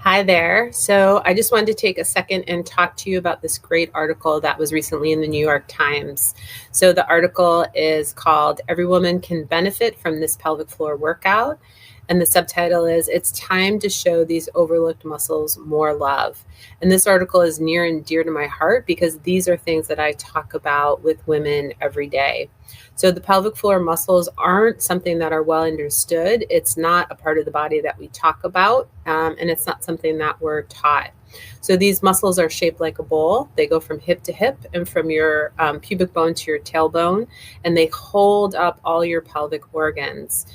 Hi there. So I just wanted to take a second and talk to you about this great article that was recently in the New York Times. So the article is called "Every Woman Can Benefit from This Pelvic Floor Workout." And the subtitle is "It's Time to Show These Overlooked Muscles More Love." And this article is near and dear to my heart because these are things that I talk about with women every day. So the pelvic floor muscles aren't something that are well understood. It's not a part of the body that we talk about, and it's not something that we're taught. So these muscles are shaped like a bowl. They go from hip to hip and from your pubic bone to your tailbone, and they hold up all your pelvic organs.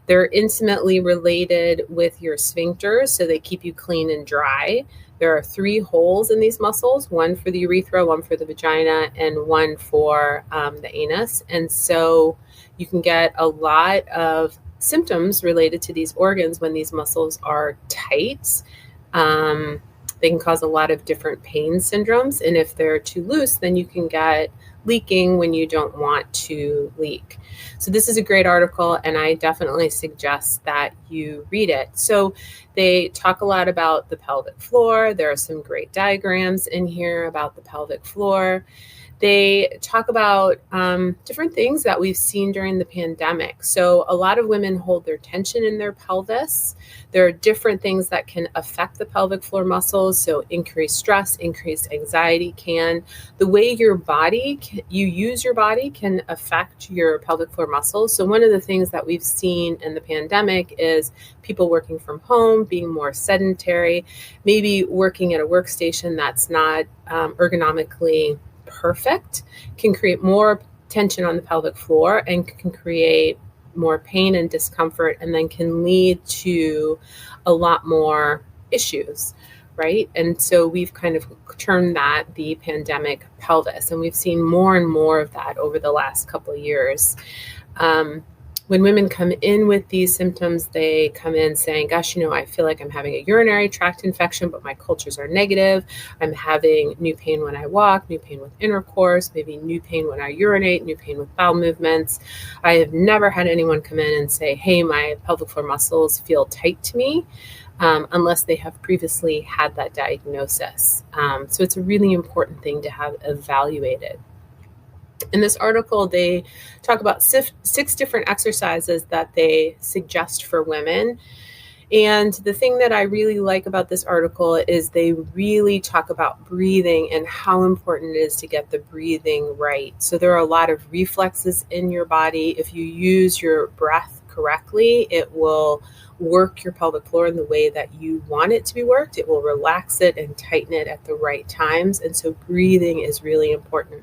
They're intimately related with your sphincters, so they keep you clean and dry. There are 3 holes in these muscles, one for the urethra, one for the vagina, and one for the anus. And so you can get a lot of symptoms related to these organs when these muscles are tight. They can cause a lot of different pain syndromes. And if they're too loose, then you can get leaking when you don't want to leak. So this is a great article, and I definitely suggest that you read it. So they talk a lot about the pelvic floor. There are some great diagrams in here about the pelvic floor. They talk about different things that we've seen during the pandemic. So a lot of women hold their tension in their pelvis. There are different things that can affect the pelvic floor muscles. So increased stress, increased anxiety can. The way you use your body can affect your pelvic floor muscles. So one of the things that we've seen in the pandemic is people working from home, being more sedentary, maybe working at a workstation that's not ergonomically perfect, can create more tension on the pelvic floor and can create more pain and discomfort, and then can lead to a lot more issues, right? And so we've kind of termed that the pandemic pelvis, and we've seen more and more of that over the last couple of years. When women come in with these symptoms, they come in saying, gosh, I feel like I'm having a urinary tract infection, but my cultures are negative. I'm having new pain when I walk, new pain with intercourse, maybe new pain when I urinate, new pain with bowel movements. I have never had anyone come in and say, hey, my pelvic floor muscles feel tight to me, unless they have previously had that diagnosis. So it's a really important thing to have evaluated. In this article, they talk about 6 different exercises that they suggest for women. And the thing that I really like about this article is they really talk about breathing and how important it is to get the breathing right. So there are a lot of reflexes in your body. If you use your breath correctly, it will work your pelvic floor in the way that you want it to be worked. It will relax it and tighten it at the right times. And so breathing is really important.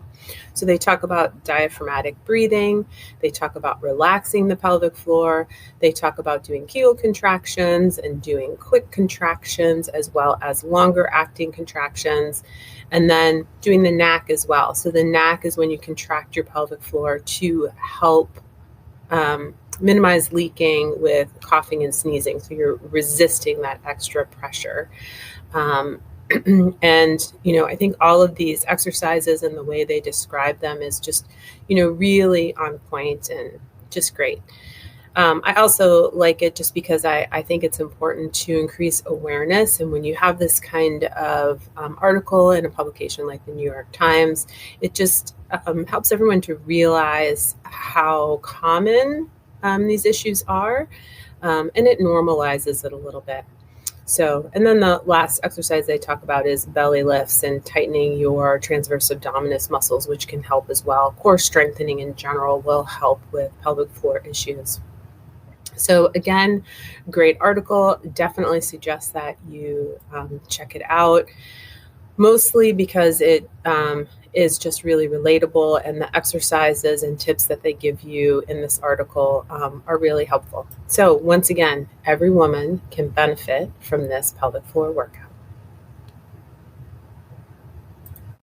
So they talk about diaphragmatic breathing. They talk about relaxing the pelvic floor. They talk about doing Kegel contractions and doing quick contractions, as well as longer acting contractions, and then doing the knack as well. So the knack is when you contract your pelvic floor to help minimize leaking with coughing and sneezing. So you're resisting that extra pressure. And, I think all of these exercises and the way they describe them is just, really on point and just great. I also like it just because I think it's important to increase awareness. And when you have this kind of article in a publication like the New York Times, it just helps everyone to realize how common these issues are, and it normalizes it a little bit. So, and then the last exercise they talk about is belly lifts and tightening your transverse abdominis muscles, which can help as well. Core strengthening in general will help with pelvic floor issues. So again, great article. Definitely suggest that you check it out, mostly because it is just really relatable, and the exercises and tips that they give you in this article are really helpful. So once again, every woman can benefit from this pelvic floor workout.